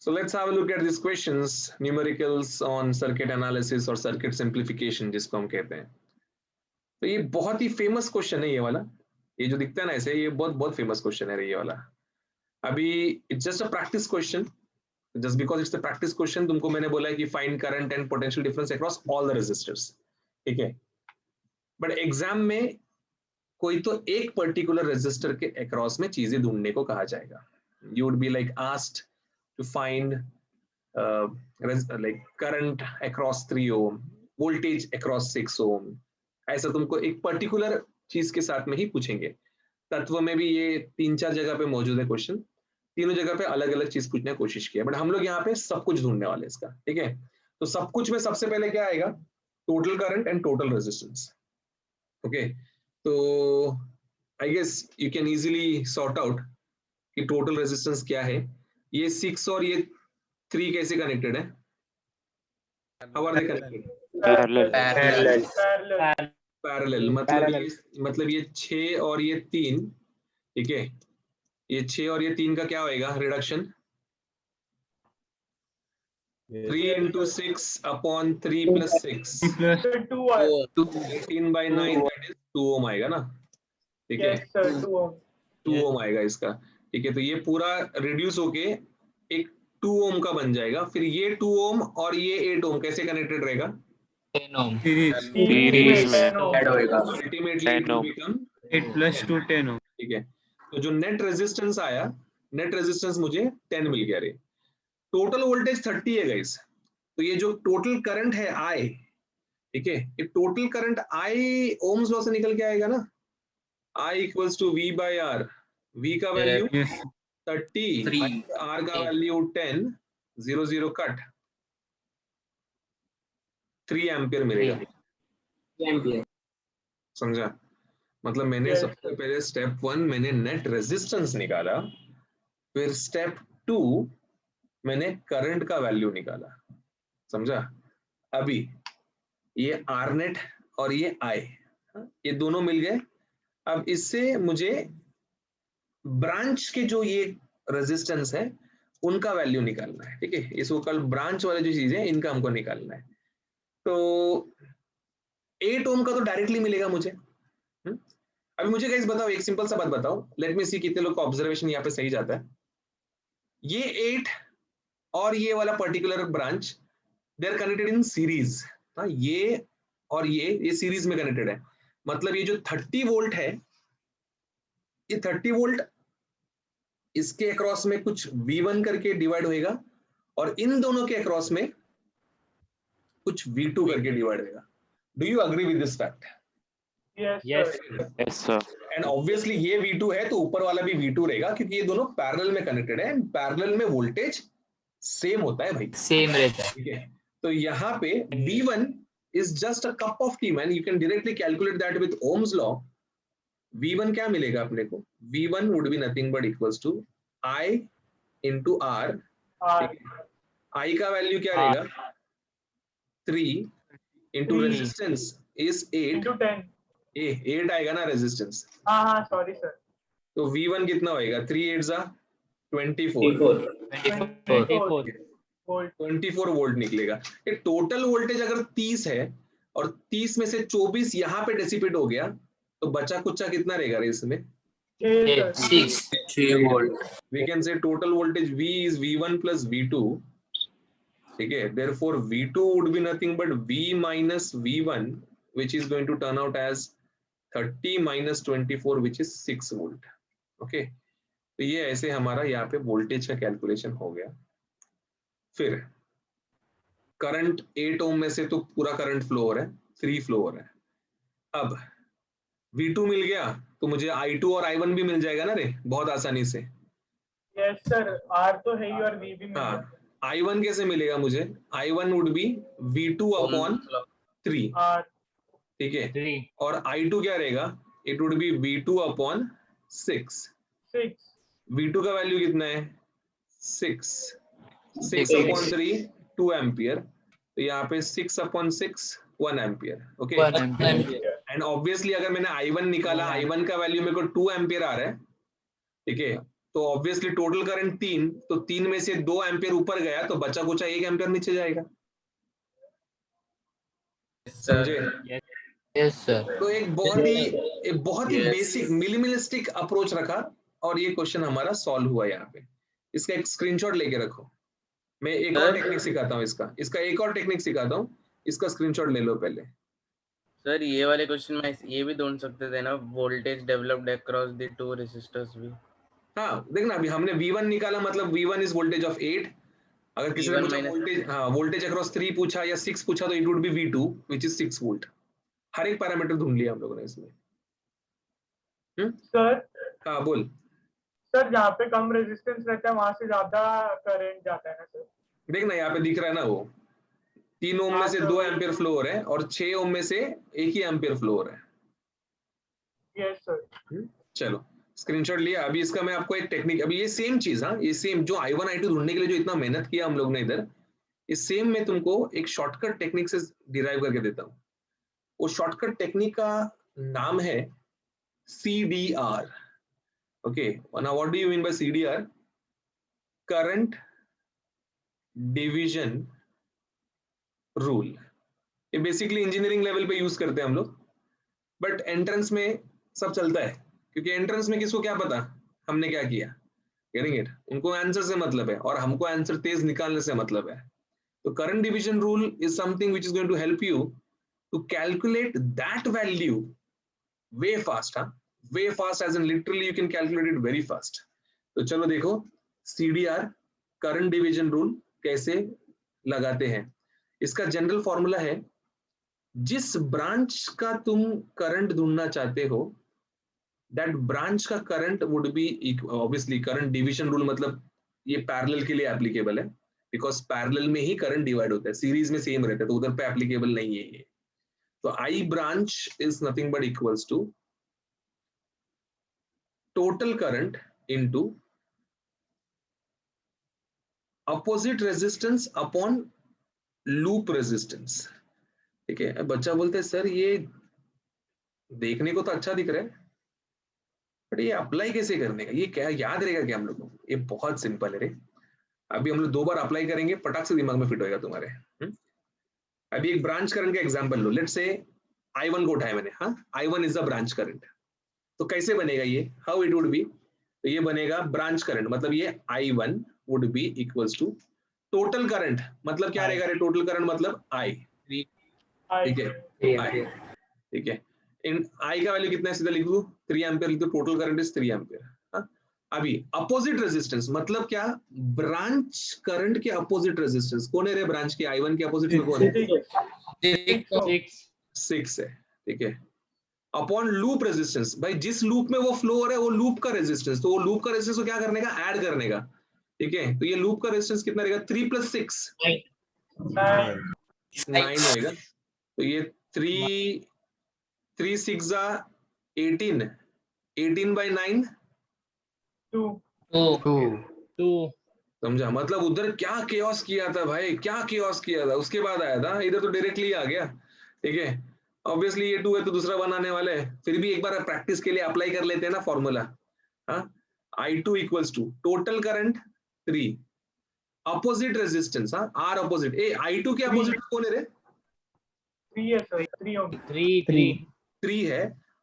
So let's have a look at these questions, numericals on circuit analysis और circuit simplification जिसको हम कहते हैं. तो ये बहुत ही फेमस क्वेश्चन है ये वाला. ये जो दिखता है ना ऐसे, ये बहुत बहुत फेमस क्वेश्चन है ये वाला. अभी it's just a practice question. Just because it's a practice question तुमको मैंने बोला है कि find current and potential difference across all the resistors. ठीक है. बट एग्जाम में कोई तो एक पर्टिकुलर रेजिस्टर के अक्रॉस में चीजें ढूंढने को कहा जाएगा. You would be like asked to find like current across 3 ohm, voltage across 6 ohm. ऐसा तुमको एक पर्टिकुलर चीज के साथ में ही पूछेंगे. तत्व में भी ये 3-4 जगह पे मौजूद है क्वेश्चन. तीनों जगह पे अलग अलग चीज पूछने की कोशिश की है, बट हम लोग यहाँ पे सब कुछ ढूंढने वाले हैं इसका. ठीक है. तो सब कुछ में सबसे पहले क्या आएगा? Total current and total resistance. Okay. तो I guess you can easily sort out कि टोटल रेजिस्टेंस क्या है. ये 6 और ये 3 कैसे कनेक्टेड है? How are they connected? Parallel. मतलब ये 6 और ये 3. ठीक है. ये 6 और ये 3 का क्या होएगा reduction? 3 into 6 upon 3 plus 6 18 by 9, that is 2 ohm आएगा ना. ठीक है. 2 ohm आएगा इसका. ठीक है. तो ये पूरा रिड्यूस होके एक 2 ohm का बन जाएगा. फिर ये 2 ohm और ये 8 ohm कैसे कनेक्टेड रहेगा? 10 ohm. सीरीज में ऐड होएगा. Ultimately it will become 8 plus 2 10 ohm. ठीक है. तो जो नेट रेजिस्टेंस आया, नेट रेजिस्टेंस मुझे 10 मिल गया रे. टोटल वोल्टेज 30 है गाइस. तो ये जो टोटल करंट है I, ठीक है, ये total current I Ohm's law से निकल के आएगा ना. I equals to V by R. V का वैल्यू 30, R का वैल्यू 10, 0 0 कट, 3 एम्पियर मिलेगा. 3 एम्पियर. समझा? मतलब मैंने सबसे पहले स्टेप 1 मैंने नेट रेजिस्टेंस निकाला, फिर स्टेप 2 मैंने करंट का वैल्यू निकाला. समझा? अभी ये आर नेट और ये आई, ये दोनों मिल गए. अब इससे मुझे ब्रांच के जो ये रेजिस्टेंस है उनका वैल्यू निकालना है. ठीक है. इसको कल ब्रांच वाले जो चीजें इनका हमको निकालना है. तो 8 ओम का तो डायरेक्टली मिलेगा मुझे. अभी मुझे गाइस बताओ, एक सिंपल सा बात बताओ. लेट मी सी कितने लोग का ऑब्जर्वेशन यहाँ पे सही जाता है. ये 8 और ये वाला particular branch they are connected in series. ये और ये सीरीज में कनेक्टेड है. मतलब ये जो 30 वोल्ट है, ये 30 वोल्ट इसके अक्रॉस में कुछ V1 करके डिवाइड होएगा और इन दोनों के अक्रॉस में कुछ V2 करके डिवाइड होएगा. Do you agree with this fact? Yes sir. And obviously ये V2 है तो ऊपर वाला भी V2 रहेगा, क्योंकि ये दोनों पैरेलल में कनेक्टेड है. पैरेलल में वोल्टेज सेम होता है भाई. सेम रहता है. ठीक है. तो यहाँ पे V1 is just a cup of tea man. You can directly calculate that with Ohm's law. V1 क्या मिलेगा अपने को? V1 would be nothing but equals to I into R. I का वैल्यू क्या रहेगा? 3 into resistance is 8 into 10. 8 आएगा ना resistance. हाँ सॉरी सर. तो V1 कितना होएगा? 3 8 जा 24 वोल्ट निकलेगा. ये टोटल वोल्टेज अगर 30 है और 30 में से 24 यहाँ पे डेसिपेट हो गया तो बचा कुचा कितना रहेगा इसमें? 6 volt. We can say total voltage V is V1 plus V2. ठीक है. Therefore V2 would be nothing but V minus V1, which is going to turn out as 30 minus 24, which is 6 volt. Okay. तो ये ऐसे हमारा यहाँ पे voltage का calculation हो गया. फिर करंट 8 ओम में से तो पूरा करंट फ्लो हो रहा है, 3 फ्लो हो रहा है. अब V2 मिल गया तो मुझे I2 और I1 भी मिल जाएगा ना रे, बहुत आसानी से. Yes sir. R तो है ही और V भी मिल हाँ. जाएगा. I1 कैसे मिलेगा मुझे? I1 would be V2 upon 3. ठीक है. और I2 क्या रहेगा? It would be V2 upon 6. V2 का वैल्यू कितना है? 6 upon 3 2 एम्पियर. तो यहाँ पे 6 upon 6 1 ampere. Okay. And obviously अगर मैंने I1 निकाला, I1 का वैल्यू मेरे को 2 एम्पियर आ रहा है. ठीक है. तो ऑब्वियसली टोटल करंट 3, तो 3 में से 2 एम्पियर ऊपर गया तो बचा कुचा 1 एम्पियर नीचे जाएगा। समझे? Yes sir. तो एक बहुत ही बेसिक मिनिमलिस्टिक अप्रोच रखा और ये क्वेश्चन हमारा सॉल्व हुआ यहाँ पे। इसका एक स्क्रीनशॉट लेके रखो। मैं एक और टेक्निक सिखाता हूँ इसका एक और टेक्निक सिखाता हूँ, इसका स्क्रीनशॉट ले लो पहले। सर ये वाले क्वेश्चन में ये भी ढूंढ सकते थे ना, voltage developed across the two resistors भी। हाँ देखना, अभी हमने V1 निकाला, मतलब V1 इज वोल्टेज ऑफ 8। अगर किसी ने V1 पूछा minus- वोल्टेज, हाँ वोल्टेज अक्रॉस 3 पूछा या 6 पूछा तो it would be V2 which is 6 volt. हर एक पैरामीटर ढूंढ लिया हम लोगों ने इसमें। सर हाँ बोल। सर जहाँ पे कम रेजिस्टेंस रहता है वहां से ज्यादा करंट जाता है ना सर? देखना यहाँ पे दिख रहा है ना, वो 3 ओम में से 2 एम्पियर फ्लो हो रहा है और 6 ओम में से 1 ही एम्पियर फ्लो हो रहा है। Yes sir. चलो स्क्रीनशॉट लिया। अभी इसका मैं आपको एक टेक्निक, अभी ये सेम चीज, हाँ ये सेम जो I1 I2 ढूंढने के लिए जो इतना मेहनत किया हम लोग ने इधर, इस सेम में तुमको एक शॉर्टकट टेक्निक से डिराइव करके देता हूँ। वो शॉर्टकट टेक्निक का नाम है CDR। Okay, now what do you mean by CDR? Current division rule. ये बेसिकली इंजीनियरिंग लेवल पे यूज करते हैं हम लोग, बट एंट्रेंस में सब चलता है, क्योंकि एंट्रेंस में किसको क्या पता हमने क्या किया। Getting it? उनको आंसर से मतलब है और हमको आंसर तेज निकालने से मतलब है। तो current division rule is something which is going to help you to calculate that value way fast. हाँ way fast as in literally you can calculate it very fast. तो चलो देखो CDR करंट डिवीजन रूल कैसे लगाते हैं। इसका general formula है, जिस ब्रांच का तुम करंट ढूंढना चाहते हो दैट ब्रांच का current would be, obviously current division rule मतलब ये पैरेलल के लिए एप्लीकेबल है, बिकॉज पैरेलल में ही करंट डिवाइड होता है, सीरीज में सेम रहता है तो उधर पे एप्लीकेबल नहीं है ये। तो I branch is nothing but equals to total current into opposite resistance upon loop resistance. ठीक है, बच्चा बोलते हैं सर ये देखने को तो अच्छा दिख रहा है, बट ये अप्लाई कैसे करने का, ये क्या याद रहेगा क्या हम लोगों को? ये बहुत सिंपल है रे। अभी हम लोग 2 बार अप्लाई करेंगे, फटाक से दिमाग में फिट होएगा तुम्हारे। अभी एक ब्रांच करंट का example low, let's say I1 को उठाया मैंने। हाँ I1 is the branch current. तो कैसे बनेगा ये, हाउ इट वुड बी? तो ये बनेगा ब्रांच करंट, मतलब ये I1 would be equals to total current, मतलब क्या रहेगा रे? टोटल करंट मतलब I। ठीक है, I। ठीक है, इन I का वैल्यू कितना है सीधा लिख दो, 3 एम्पियर लिख दो, टोटल करंट इज 3 एम्पियर। अभी अपोजिट रेजिस्टेंस मतलब क्या? ब्रांच करंट के अपोजिट रेजिस्टेंस कौन है रे? ब्रांच के I1 के अपोजिट में कौन है? 6 है। ठीक है, अपॉन लूप रेजिस्टेंस, भाई जिस लूप में वो फ्लो हो रहा है वो लूप का रेजिस्टेंस, तो वो लूप का रेजिस्टेंस को क्या करने का? ऐड करने का। ठीक है, तो ये लूप का रेजिस्टेंस कितना रहेगा? 3 + 6 9 होएगा। तो ये 3 6 18, 18/9 2 समझा? मतलब उधर क्या केओस किया था भाई, क्या केओस किया था, उसके बाद आया था, इधर तो डायरेक्टली आ गया। ठीक है, ऑब्वियसली ये 2 है तो दूसरा 1 आने वाला है, फिर भी एक बार प्रैक्टिस के लिए अप्लाई कर लेते हैं ना फॉर्मूला। हाँ I2 equals to total current 3 opposite resistance, हाँ R अपोजिट। ए I2 के अपोजिट कौन है रे? 3 है सर, 3 ओम। 3 है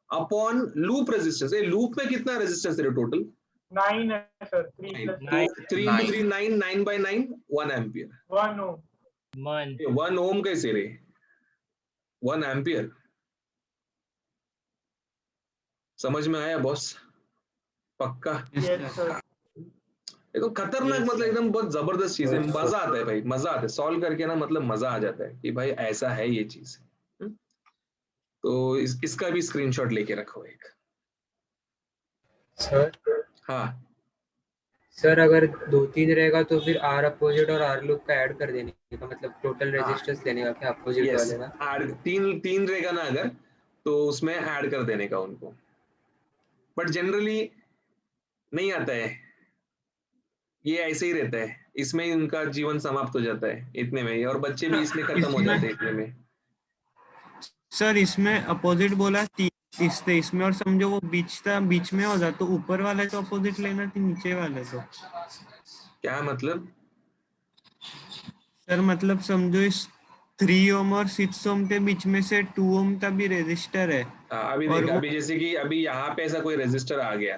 अपॉन लूप रेजिस्टेंस। ए लूप में कितना रेजिस्टेंस है टोटल? 9 है सर, 3 + 3 into 3 9, 9/9 1 एम्पियर। 1 ओम। 1 ओम कैसे रे? 1 एम्पियर। समझ में आया बॉस? पक्का? Yes sir. देखो खतरनाक, मतलब एकदम बहुत जबरदस्त चीज है, मजा आता है भाई, मजा आता है सॉल्व करके ना, मतलब मजा आ जाता है कि भाई ऐसा है ये चीज। तो इसका भी स्क्रीनशॉट लेके रखो एक। सर हाँ सर अगर 2-3 रहेगा तो फिर R अपोजिट और R लूप का ऐड कर देने का, मतलब टोटल हाँ। रेजिस्टेंस लेने का क्या अपोजिट यस, वाले का? ऐड 3 रहेगा ना अगर, तो उसमें ऐड कर देने का उनको, बट जनरली नहीं आता है, ये ऐसे ही रहता है, इसमें उनका जीवन समाप्त हो जाता है इतने में ही, और बच्चे भी इसमें खत्म हो जाते हैं इतने में। सर इसमें अपोजिट बोला 3 इसमें और समझो वो बीच में होता तो ऊपर वाले तो अपोजिट लेना थी, नीचे वाले तो। क्या मतलब? सर मतलब समझो इस 3 ओम और 6 ओम के बीच में से 2 ओम का भी रेजिस्टर है। अभी और देख, वो अभी जैसे कि अभी यहाँ पे ऐसा कोई रेजिस्टर आ गया,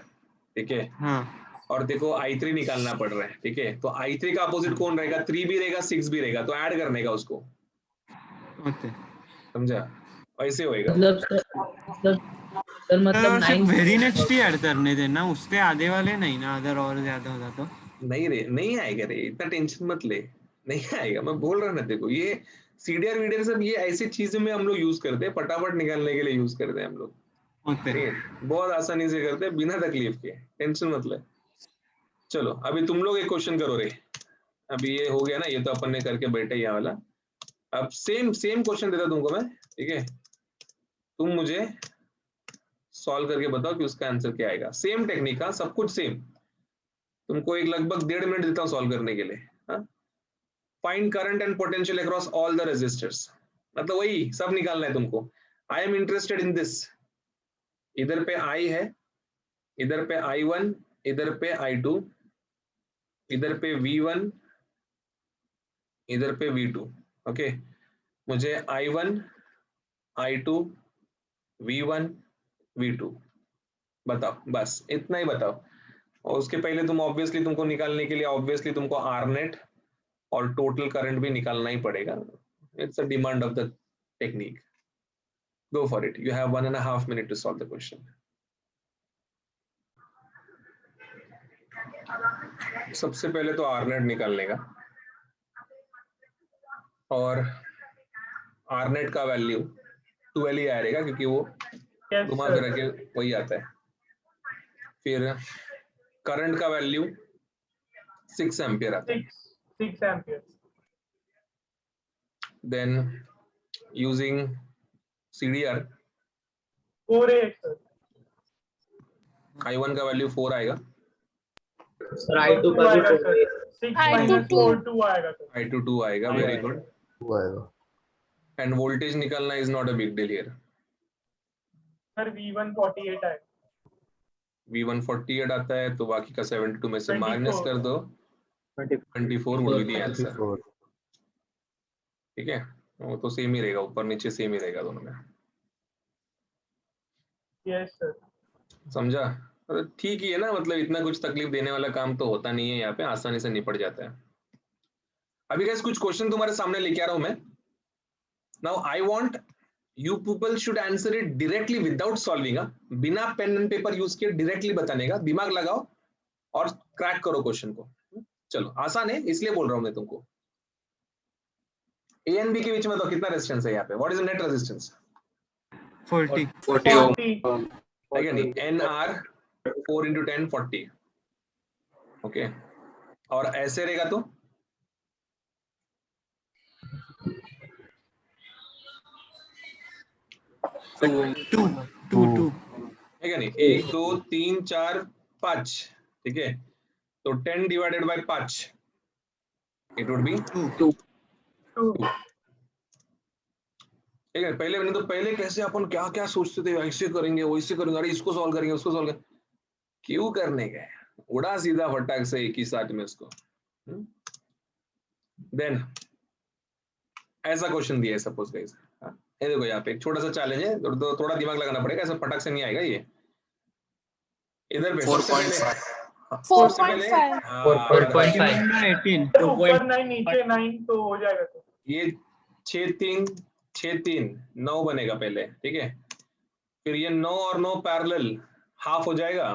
ठीक है, हाँ और देखो I3 निकालना पड़ रहा है, ठीक है, तो I3 का अपोजिट कौन रहेगा? 3 भी रहेगा, 6 भी रहेगा, तो ऐड करने का उसको, ओके समझा? ऐसे होएगा। मतलब सर मतलब सिर्फ 9 वेरी नेक्स्ट ही ऐड करने देना, उसके आधे वाले नहीं ना, अगर और ज्यादा होता तो। नहीं रे, नहीं आएगा रे, इतना टेंशन मत ले, नहीं आएगा, मैं बोल रहा ना, देखो ये सीडीआर वीडीआर सब ये ऐसी चीजें में हम लोग यूज करते हैं, फटाफट निकालने के लिए यूज करते हैं हम लोग, होते ठीक है, बहुत आसानी से करते हैं बिना तकलीफ के, टेंशन मत ले। चलो अभी तुम लोग एक क्वेश्चन करो रे, अभी ये हो गया ना, ये तो अपन ने करके बैठे ये वाला, अब सेम सेम क्वेश्चन देता तुमको मैं, ठीक है, तुम मुझे सॉल्व करके बताओ कि उसका आंसर क्या आएगा, सेम टेक्निक का, सब कुछ सेम, तुमको एक लगभग 1.5 मिनट देता हूँ सॉल्व करने के लिए। हाँ, find current and potential across all the resistors, मतलब वही सब निकालना है तुमको। I am interested in this, इधर पे आई है, इधर पे I1, इधर पे I2, इधर पे V1, इधर पे V2, ओके, मुझे I1, I2, V1, V2 बताओ, बस इतना ही बताओ। और उसके पहले तुम ऑब्वियसली तुमको निकालने के लिए ऑब्वियसली तुमको आर नेट और टोटल करंट भी निकालना ही पड़ेगा, it's a demand of the technique. Go for it. You have 1.5 minutes to solve the question. सबसे पहले तो आरनेट निकालने का, और आरनेट का वैल्यू 12 ही आएगा क्योंकि वो Yes, घुमा sir. फिरा के वही आता है। फिर करंट का वैल्यू 6 एम्पियर आता है। 6 amperes. Then using CDR 4A, sir. I1 का वैल्यू 4 आएगा, सर I2 का भी आएगा, फोर sir. 6 minus 4, 2 आएगा, sir. I2 2 आएगा, वेरी आएगा। गुड। एंड वोल्टेज निकालना is not a big deal here. Sir, V1 48 आएगा। V1 48 आता है, तो बाकी का 72 में से माइनस कर दो, 24 वुड बी द आंसर, ठीक है, वो तो सेम ही रहेगा, ऊपर नीचे सेम ही रहेगा दोनों में, Yes, sir. समझा? ठीक ही है ना, मतलब इतना कुछ तकलीफ देने वाला काम तो होता नहीं है, यहाँ पे आसानी से निपट जाता है। अभी गाइस कुछ क्वेश्चन तुम्हारे सामने लेके आ रहा हूं मैं। Now I want you people should answer it directly without solving, बिना पेन एंड पेपर यूज किए डायरेक्टली बताने का, दिमाग लगाओ और क्रैक करो क्वेश्चन को। चलो आसान है इसलिए बोल रहा हूं मैं तुमको। ए एंड बी के बीच में तो कितना रेजिस्टेंस है यहाँ पे? What is the net resistance? 40 40. है क्या नहीं? NR 4 into 10 40, ओके, और ऐसे रहेगा तो टू है क्या नहीं? 1 2 3 4 5, ठीक है, तो 10 divided by 5 it would B 2. ठीक है। पहले मैंने तो पहले कैसे अपन क्या क्या सोचते थे, ऐसे करेंगे वैसे करेंगे, अरे इसको सॉल्व करेंगे उसको सॉल्व करेंगे, क्यों करने गए, उड़ा सीधा फटाक से एक ही साथ में उसको। देन ऐसा क्वेश्चन दिया है सपोज गाइस, ये देखो यहाँ पे एक छोटा सा चैलेंज है, तो थोड़ा दिमाग लगाना पड़ेगा, ऐसा फटाक से नहीं आएगा ये। इधर पे सबसे पहले 4.5 ऊपर 9 नीचे 9 तो हो जाएगा, sir. ये 6 3 9 बनेगा पहले, ठीक है, फिर ये 9 और 9 पैरेलल हाफ हो जाएगा,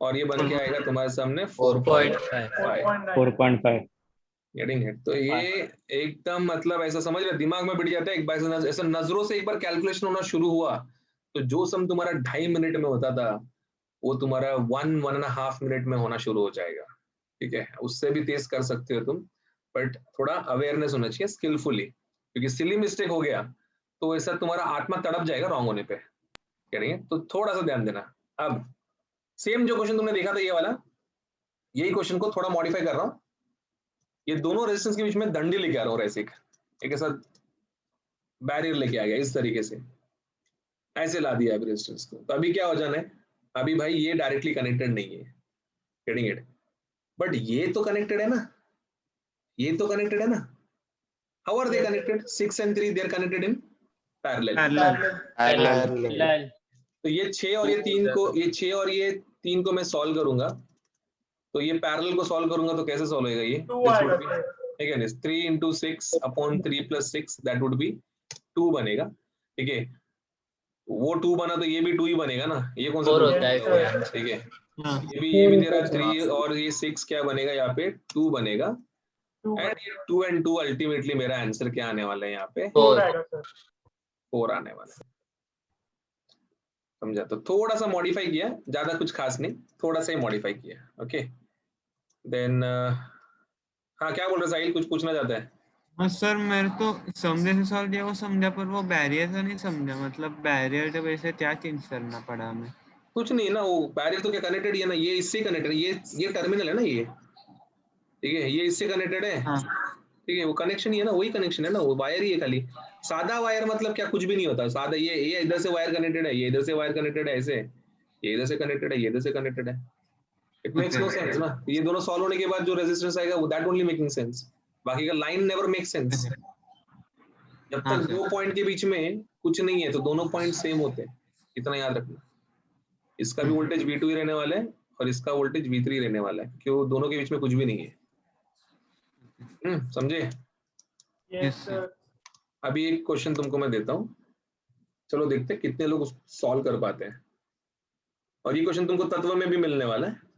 और ये बन के आएगा तुम्हारे सामने 4.5। 4.9. Getting it? तो ये एकदम मतलब ऐसा समझ रहे, दिमाग में बैठ जाता है एक बार, ऐसा नजरों से एक बार कैलकुलेशन होना शुरू हुआ तो जो सम तुम्हारा 2.5 मिनट में होता था वो तुम्हारा 1.5 मिनट में होना शुरू हो जाएगा, ठीक है, उससे भी तेज कर सकते हो तुम, बट थोड़ा अवेयरनेस होना चाहिए स्किलफुली, क्योंकि सिली मिस्टेक हो गया तो ऐसा तुम्हारा आत्मा तड़प जाएगा रॉन्ग होने पे, कह रही है, तो थोड़ा सा ध्यान देना। अब सेम जो क्वेश्चन तुमने देखा था ये वाला, यही क्वेश्चन को थोड़ा मॉडिफाई कर रहा हूँ, ये दोनों रेजिस्टेंस के बीच में डंडी लेके आ रहा हूँ, ऐसे एक ऐसा बैरियर लेके आ गया इस तरीके से, ऐसे ला दिया अभी रेजिस्टेंस को, तो अभी क्या हो जाना है, अभी भाई ये डायरेक्टली कनेक्टेड नहीं है, गेटिंग इट, बट ये तो कनेक्टेड है ना, ये तो कनेक्टेड है ना, how are they connected, 6 and 3 they are connected in parallel, parallel. तो ये 6 और ये 3 को, ये 6 और ये 3 को मैं सॉल्व करूंगा, तो ये पैरेलल को सॉल्व करूंगा तो कैसे सॉल्व होएगा ये, 2 आएगा सर। ठीक है, 3 into 6 upon 3 plus 6 that would be 2 बनेगा, ठीक है, वो 2 बना तो ये भी 2 ही बनेगा ना, ये कौन सा 4 2 होता है इसका ठीक है, हाँ, ये भी तेरा 3 और ये 6 क्या बनेगा यहाँ पे 2 बनेगा, 2 एंड ये 2 and 2 अल्टीमेटली मेरा आंसर क्या आने वाला है यहाँ पे 4 आएगा सर। 4 आने वाला है, समझा, तो थोड़ा सा मॉडिफाई किया, ज्यादा कुछ खास नहीं, थोड़ा सा ही मॉडिफाई किया, ओके देन हाँ क्या बोल रहे साहिल, कुछ पूछना चाहता है? हाँ सर, मेरे तो समझे से सॉल्व किया वो समझा, पर वो बैरियर का नहीं समझा, मतलब बैरियर के वजह से क्या चेंज करना पड़ा हमें? कुछ नहीं ना, वो बैरियर तो क्या कनेक्टेड ही है ना, ये इससे कनेक्टेड, ये टर्मिनल है ना ये, ठीक है, ये इससे कनेक्टेड है, हाँ ठीक है, वो कनेक्शन ही है ना, वही कनेक्शन है ना, वो वायर ही है खाली, सादा वायर मतलब क्या, कुछ भी नहीं होता सादा, ये इधर से वायर कनेक्टेड है, ये इधर से वायर कनेक्टेड है, ऐसे ये इधर से कनेक्टेड है, ये इधर से कनेक्टेड है, इट मेक्स नो सेंस ना, ये दोनों सॉल्व होने के बाद जो रेजिस्टेंस आएगा वो दैट ओनली मेकिंग सेंस, बाकी का लाइन नेवर मेक सेंस, जब हाँ तक सर। दो पॉइंट के बीच में कुछ नहीं है तो दोनों पॉइंट सेम होते हैं, इतना याद रखना, इसका भी वोल्टेज V2 ही रहने वाला है और इसका वोल्टेज V3 रहने वाला है, क्यों, दोनों के बीच में कुछ भी नहीं है, समझे? Yes sir. अभी एक क्वेश्चन तुमको मैं देता हूँ, चलो देखते हैं कितने लोग सॉल्व कर पाते हैं, और ये क्वेश्चन तुमको तत्व में भी मिलने वाला है,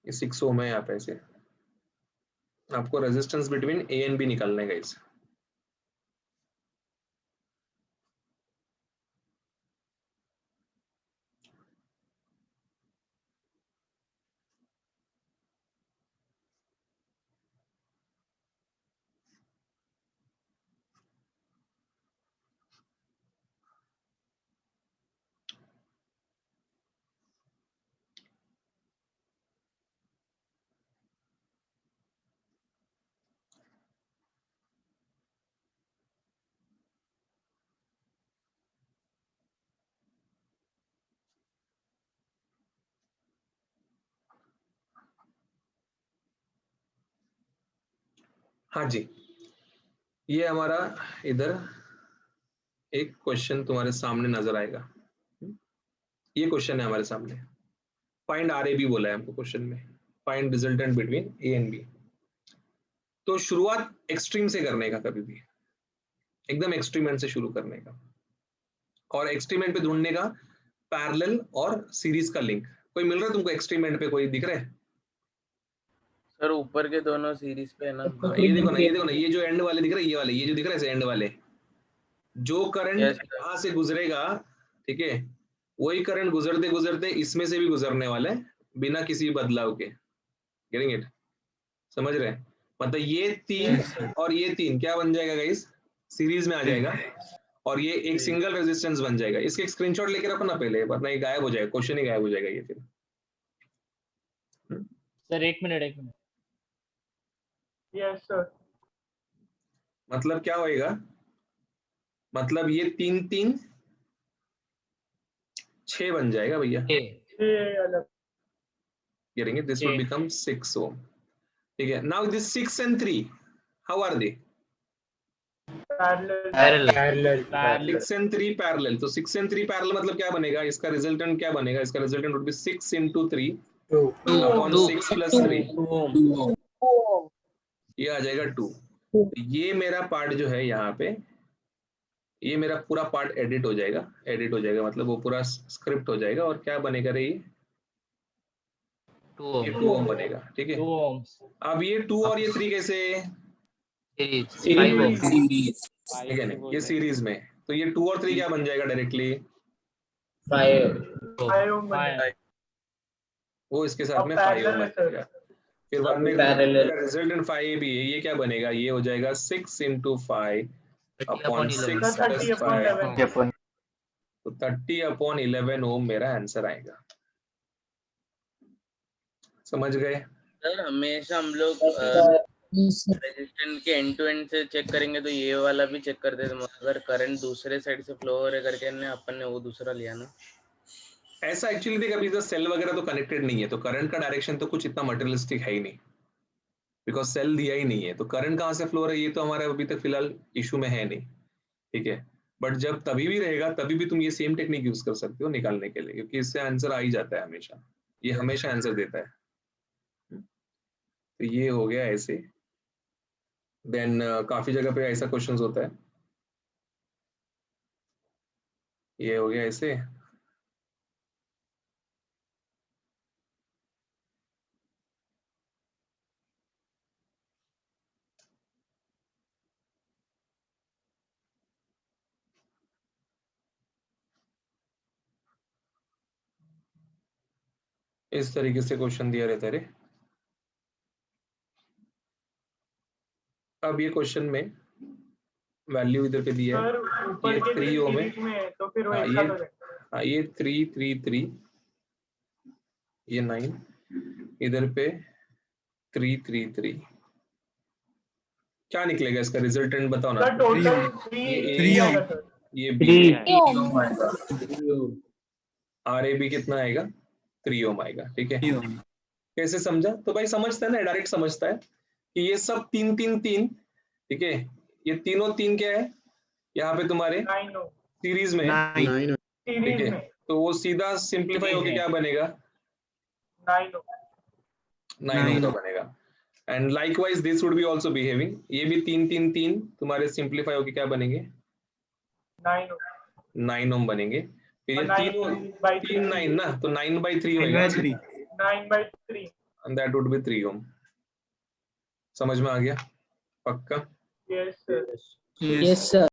ये 6 ओम है यहाँ पे, ऐसे आपको resistance between A and B निकालना है गाइस, हाँ जी, ये हमारा इधर एक क्वेश्चन तुम्हारे सामने नजर आएगा, ये क्वेश्चन है हमारे सामने, फाइंड RAB बोला है हमको क्वेश्चन में, find resultant between A and B, तो शुरुआत एक्सट्रीम से करने का, कभी भी एकदम एक्सट्रीम एंड से शुरू करने का, और एक्सट्रीम एंड पे ढूंढने का पैरेलल और सीरीज का लिंक, कोई मिल रहा है तुमको एक्सट्रीम एंड पे, कोई दिख रहा है? सर ऊपर के दोनों सीरीज पे है ना, हाँ, ये देखो ना, ये देखो ना, ये जो एंड वाले दिख रहे हैं, ये वाले, ये जो दिख रहा है एंड वाले, जो करंट Yes, sir. यहाँ से गुजरेगा, ठीक है, वही करंट गुजरते गुजरते इसमें से भी गुजरने वाला है, बिना किसी बदलाव के, गेटिंग इट, समझ रहे हैं, मतलब ये 3 और ये 3 क्या बन जाएगा गाइस, सीरीज में आ जाएगा, और ये एक सिंगल रेजिस्टेंस बन जाएगा, इसके एक स्क्रीनशॉट लेके रखो ना पहले, वरना ये गायब हो जाएगा, क्वेश्चन ही गायब हो जाएगा ये फिर, सर एक मिनट। Yes sir. मतलब क्या होएगा, मतलब ये 3 3 6 बन जाएगा भैया, 6 अलग। Getting it, this will become 6 ohm, ठीक है, now this 6 and 3 how are they, parallel. 6 and 3 parallel, तो 6 and 3 पैरेलल मतलब क्या बनेगा, इसका रिजल्टेंट क्या बनेगा, इसका resultant would be 6 into 3 upon 6 plus 3, ये आ जाएगा 2, ये मेरा पार्ट जो है यहाँ पे, ये मेरा पूरा पार्ट एडिट हो जाएगा, मतलब वो पूरा स्क्रिप्ट हो जाएगा, और क्या बनेगा रे, ये 2 ओम बनेगा, ठीक है, 2 ohms अब ये 2 और ये 3 कैसे, सीरीज ठीक है ना, ये सीरीज में, तो ये 2 और 3 क्या बन जाएगा डायरेक्टली, 5 ओम बनेगा। वो इसके साथ अब में 5 parallel ओम है सर। बनेगा, फिर बाद में रिजल्टेंट 5 भी है, ये क्या बनेगा, ये हो जाएगा 6 into 5 अपॉन 6 30 plus upon 5, 11। तो 30 अपॉन 11 ओम मेरा आंसर आएगा, समझ गए? सर हमेशा हम लोग रेजिस्टेंस के एंड टू एंड से चेक करेंगे तो ये वाला भी चेक करते थे, अगर करंट दूसरे साइड से फ्लो हो रहा है करके ने अपन ने वो दूसरा लिया ना। ऐसा एक्चुअली देख, अभी सेल वगैरह तो कनेक्टेड नहीं है, तो करंट का डायरेक्शन तो कुछ इतना मटेरियलिस्टिक है ही नहीं, बिकॉज सेल दिया ही नहीं है, तो करंट कहाँ से फ्लो हो रहा है ये तो हमारे अभी तक फिलहाल इशू में है नहीं, ठीक है। बट जब तभी भी रहेगा तभी भी तुम ये सेम टेक्निक यूज कर सकते हो निकालने के लिए, क्योंकि इससे आंसर आ ही जाता है हमेशा, ये हमेशा आंसर देता है। तो ये हो गया ऐसे। देन काफी जगह पे ऐसा क्वेश्चंस होता है, ये हो गया ऐसे। इस तरीके से क्वेश्चन दिया रहता है रे। अब ये क्वेश्चन में वैल्यू इधर पे दिया है, सर ऊपर ये के 3 ओम है, सीरीज में है तो फिर वो हाँ एक साथ हो जाएगा। ये 3 3 3, ये 9, इधर पे 3 3 3, क्या निकलेगा इसका रिजल्टेंट बताओ ना। सर टोटल ये 3 आएगा ओम। सर। ये बी, RAB कितना आएगा, 3 ओम आएगा, ठीक है। 3 ओम। कैसे समझा, तो भाई समझता है ना, डायरेक्ट समझता है कि ये सब 3 3 3, ठीक है, ये तीनों 3 क्या है यहाँ पे तुम्हारे 9 ओम सीरीज में है, 9 ठीक सीरीज है, में तो वो सीधा सिंप्लीफाई होके क्या बनेगा, 9 ओम 9 ओम का 9 बनेगा। And likewise this would be also behaving, ये भी 3 3 3 तुम्हारे सिंप्लीफाई होके क्या बनेंगे, 9 ओम 9 ओम बनेंगे। फिर ये 3 9 ना, तो 9/3 होएगा, 9/3 9/3 and that would be 3 ओम। समझ में आ गया पक्का? Yes sir. Yes sir.